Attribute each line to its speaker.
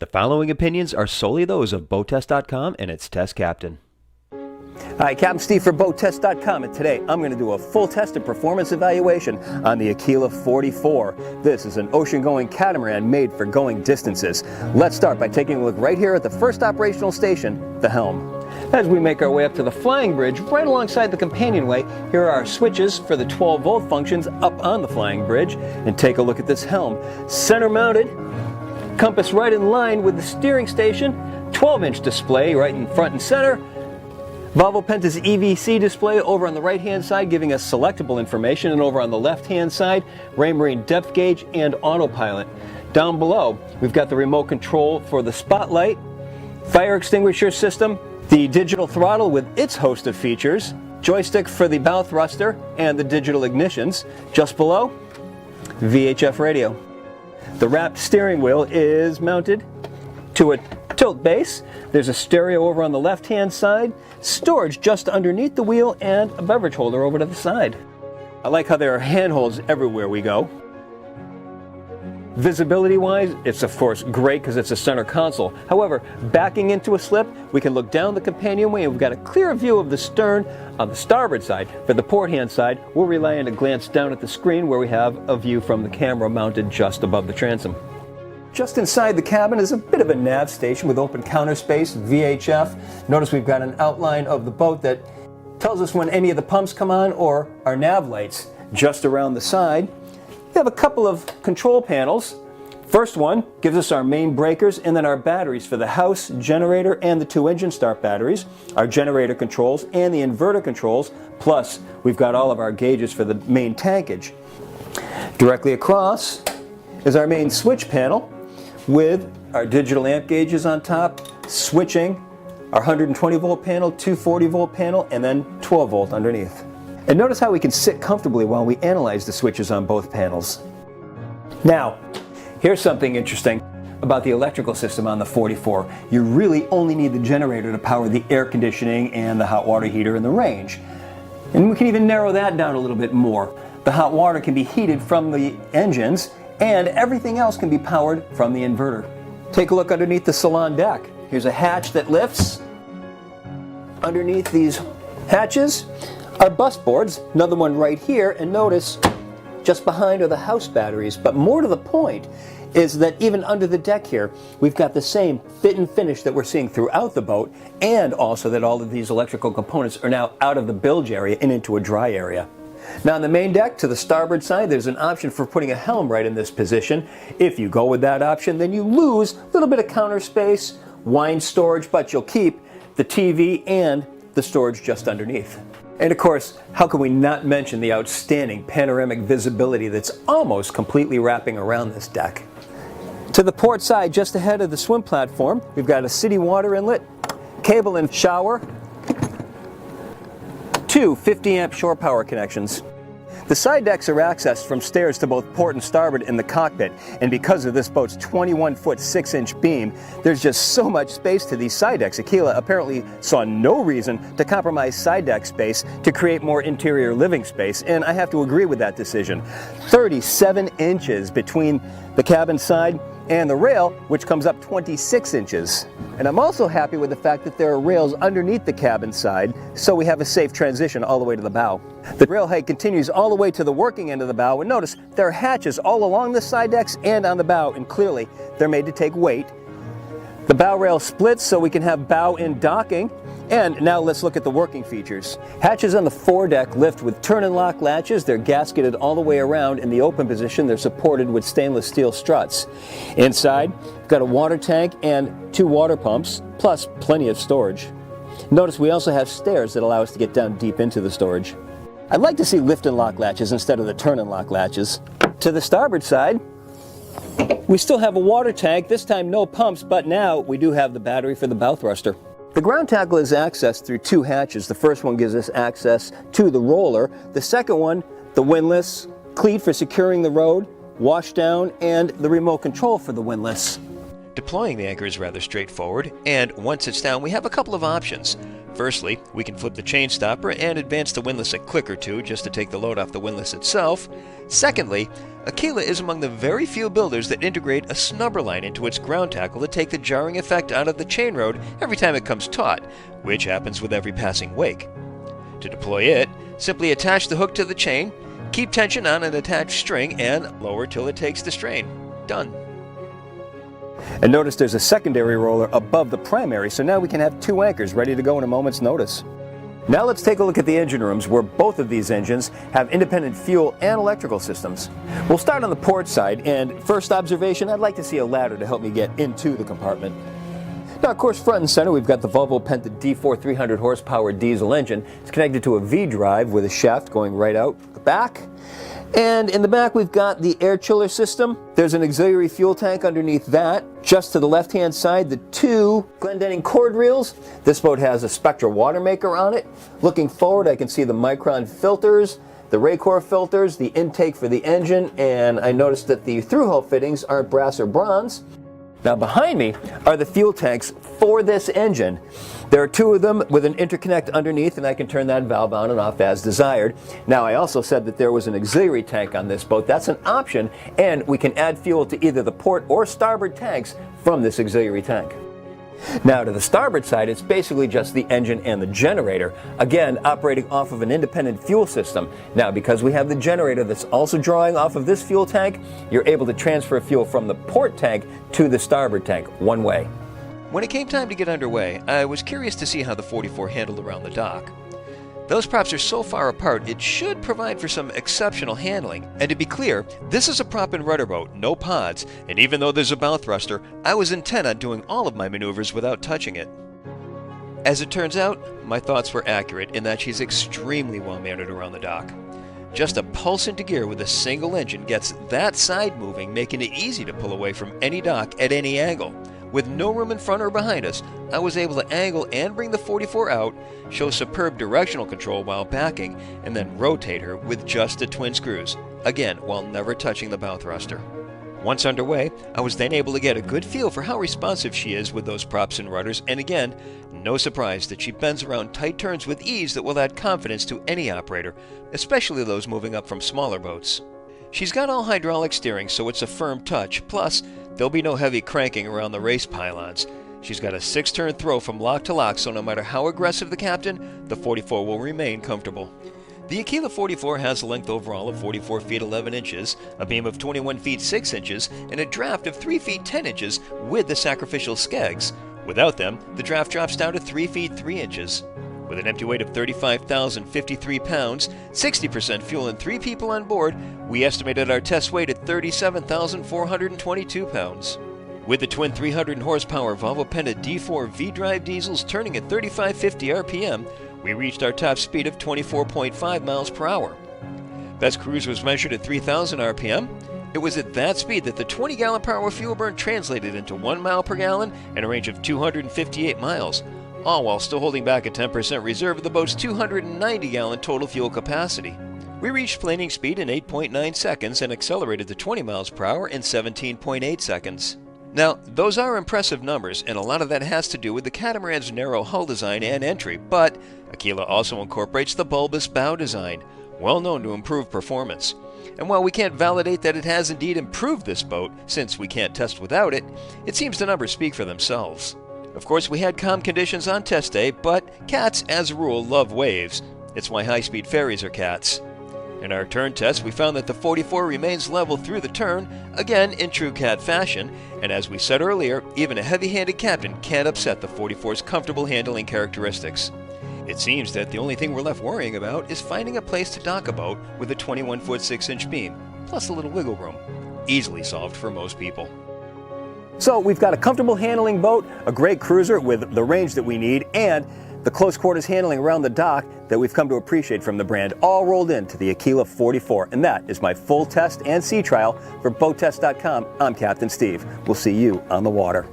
Speaker 1: The following opinions are solely those of BoatTest.com and its test captain.
Speaker 2: Hi, Captain Steve for BoatTest.com, and today I'm going to do a full test and performance evaluation on the Aquila 44. This is an ocean-going catamaran made for going distances. Let's start by taking a look right here at the first operational station, the helm. As we make our way up to the flying bridge, right alongside the companionway, here are our switches for the 12-volt functions up on the flying bridge. And take a look at this helm. Center-mounted, compass right in line with the steering station, 12-inch display right in front and center. Volvo Penta's EVC display over on the right-hand side giving us selectable information, and over on the left-hand side, Raymarine depth gauge and autopilot. Down below, we've got the remote control for the spotlight, fire extinguisher system, the digital throttle with its host of features, joystick for the bow thruster, and the digital ignitions. Just below, VHF radio. The wrapped steering wheel is mounted to a tilt base. There's a stereo over on the left-hand side, storage just underneath the wheel, and a beverage holder over to the side. I like how there are handholds everywhere we go. Visibility-wise, it's of course great because it's a center console. However, backing into a slip, we can look down the companionway and we've got a clear view of the stern on the starboard side. For the port-hand side, we'll rely on a glance down at the screen where we have a view from the camera mounted just above the transom. Just inside the cabin is a bit of a nav station with open counter space, VHF. Notice we've got an outline of the boat that tells us when any of the pumps come on, or our nav lights. Just around the side, we have a couple of control panels. First one gives us our main breakers and then our batteries for the house, generator, and the 2 engine start batteries, our generator controls and the inverter controls, plus we've got all of our gauges for the main tankage. Directly across is our main switch panel with our digital amp gauges on top, switching our 120 volt panel, 240 volt panel, and then 12 volt underneath. And notice how we can sit comfortably while we analyze the switches on both panels. Now, here's something interesting about the electrical system on the 44. You really only need the generator to power the air conditioning and the hot water heater in the range. And we can even narrow that down a little bit more. The hot water can be heated from the engines, and everything else can be powered from the inverter. Take a look underneath the salon deck. Here's a hatch that lifts. Underneath these hatches are bus boards, another one right here, and notice just behind are the house batteries. But more to the point is that even under the deck here, we've got the same fit and finish that we're seeing throughout the boat, and also that all of these electrical components are now out of the bilge area and into a dry area. Now on the main deck to the starboard side, there's an option for putting a helm right in this position. If you go with that option, then you lose a little bit of counter space, wine storage, but you'll keep the TV and the storage just underneath. And of course, how can we not mention the outstanding panoramic visibility that's almost completely wrapping around this deck. To the port side, just ahead of the swim platform, we've got a city water inlet, cable and shower, 2 50-amp shore power connections. The side decks are accessed from stairs to both port and starboard in the cockpit, and because of this boat's 21-foot 6-inch beam, there's just so much space to these side decks. Aquila apparently saw no reason to compromise side deck space to create more interior living space, and I have to agree with that decision. 37 inches between the cabin side and the rail, which comes up 26 inches. And I'm also happy with the fact that there are rails underneath the cabin side, so we have a safe transition all the way to the bow. The rail height continues all the way to the working end of the bow, and notice there are hatches all along the side decks and on the bow, and clearly they're made to take weight. The bow rail splits so we can have bow in docking. And now let's look at the working features. Hatches on the foredeck lift with turn and lock latches. They're gasketed all the way around. In the open position, they're supported with stainless steel struts. Inside, we've got a water tank and 2 water pumps, plus plenty of storage. Notice we also have stairs that allow us to get down deep into the storage. I'd like to see lift and lock latches instead of the turn and lock latches. To the starboard side, we still have a water tank, this time no pumps, but now we do have the battery for the bow thruster. The ground tackle is accessed through 2 hatches. The first one gives us access to the roller. The second one, the windlass, cleat for securing the rode, washdown, and the remote control for the windlass.
Speaker 1: Deploying the anchor is rather straightforward, and once it's down, we have a couple of options.
Speaker 3: Firstly, we can flip the chain stopper and advance the windlass a click or two just to take the load off the windlass itself. Secondly, Aquila is among the very few builders that integrate a snubber line into its ground tackle to take the jarring effect out of the chain rode every time it comes taut, which happens with every passing wake. To deploy it, simply attach the hook to the chain, keep tension on an attached string, and lower till it takes the strain. Done.
Speaker 2: And notice there's a secondary roller above the primary, so now we can have two anchors ready to go in a moment's notice. Now let's take a look at the engine rooms where both of these engines have independent fuel and electrical systems. We'll start on the port side, and first observation, I'd like to see a ladder to help me get into the compartment. Now, of course, front and center, we've got the Volvo Penta D4 300 horsepower diesel engine. It's connected to a V-drive with a shaft going right out the back. And in the back, we've got the air chiller system. There's an auxiliary fuel tank underneath that. Just to the left-hand side, the two Glendenning cord reels. This boat has a Spectra water maker on it. Looking forward, I can see the Micron filters, the Raycor filters, the intake for the engine, and I noticed that the through-hull fittings aren't brass or bronze. Now behind me are the fuel tanks for this engine. There are two of them with an interconnect underneath, and I can turn that valve on and off as desired. Now, I also said that there was an auxiliary tank on this boat. That's an option, and we can add fuel to either the port or starboard tanks from this auxiliary tank. Now, to the starboard side, it's basically just the engine and the generator, again operating off of an independent fuel system. Now, because we have the generator that's also drawing off of this fuel tank, you're able to transfer fuel from the port tank to the starboard tank one way.
Speaker 3: When it came time to get underway, I was curious to see how the 44 handled around the dock. Those props are so far apart, it should provide for some exceptional handling. And to be clear, this is a prop and rudder boat, no pods, and even though there's a bow thruster, I was intent on doing all of my maneuvers without touching it. As it turns out, my thoughts were accurate in that she's extremely well mannered around the dock. Just a pulse into gear with a single engine gets that side moving, making it easy to pull away from any dock at any angle. With no room in front or behind us, I was able to angle and bring the 44 out, show superb directional control while backing, and then rotate her with just the twin screws, again while never touching the bow thruster. Once underway, I was then able to get a good feel for how responsive she is with those props and rudders, and again, no surprise that she bends around tight turns with ease that will add confidence to any operator, especially those moving up from smaller boats. She's got all hydraulic steering, so it's a firm touch, plus there'll be no heavy cranking around the race pylons. She's got a 6-turn throw from lock to lock, so no matter how aggressive the captain, the 44 will remain comfortable. The Aquila 44 has a length overall of 44 feet 11 inches, a beam of 21 feet 6 inches, and a draft of 3 feet 10 inches with the sacrificial skegs. Without them, the draft drops down to 3 feet 3 inches. With an empty weight of 35,053 pounds, 60% fuel and 3 people on board, we estimated our test weight at 37,422 pounds. With the twin 300 horsepower Volvo Penta D4 V-drive diesels turning at 3550 RPM, we reached our top speed of 24.5 miles per hour. Best cruise was measured at 3,000 RPM. It was at that speed that the 20-gallon per hour fuel burn translated into 1 mile per gallon and a range of 258 miles. All while still holding back a 10% reserve of the boat's 290-gallon total fuel capacity. We reached planing speed in 8.9 seconds and accelerated to 20 miles per hour in 17.8 seconds. Now, those are impressive numbers, and a lot of that has to do with the catamaran's narrow hull design and entry, but Aquila also incorporates the bulbous bow design, well known to improve performance. And while we can't validate that it has indeed improved this boat, since we can't test without it, it seems the numbers speak for themselves. Of course, we had calm conditions on test day, but cats, as a rule, love waves. It's why high-speed ferries are cats. In our turn test, we found that the 44 remains level through the turn, again in true cat fashion, and as we said earlier, even a heavy-handed captain can't upset the 44's comfortable handling characteristics. It seems that the only thing we're left worrying about is finding a place to dock a boat with a 21-foot 6-inch beam, plus a little wiggle room. Easily solved for most people.
Speaker 2: So we've got a comfortable handling boat, a great cruiser with the range that we need, and the close quarters handling around the dock that we've come to appreciate from the brand, all rolled into the Aquila 44. And that is my full test and sea trial for BoatTest.com. I'm Captain Steve. We'll see you on the water.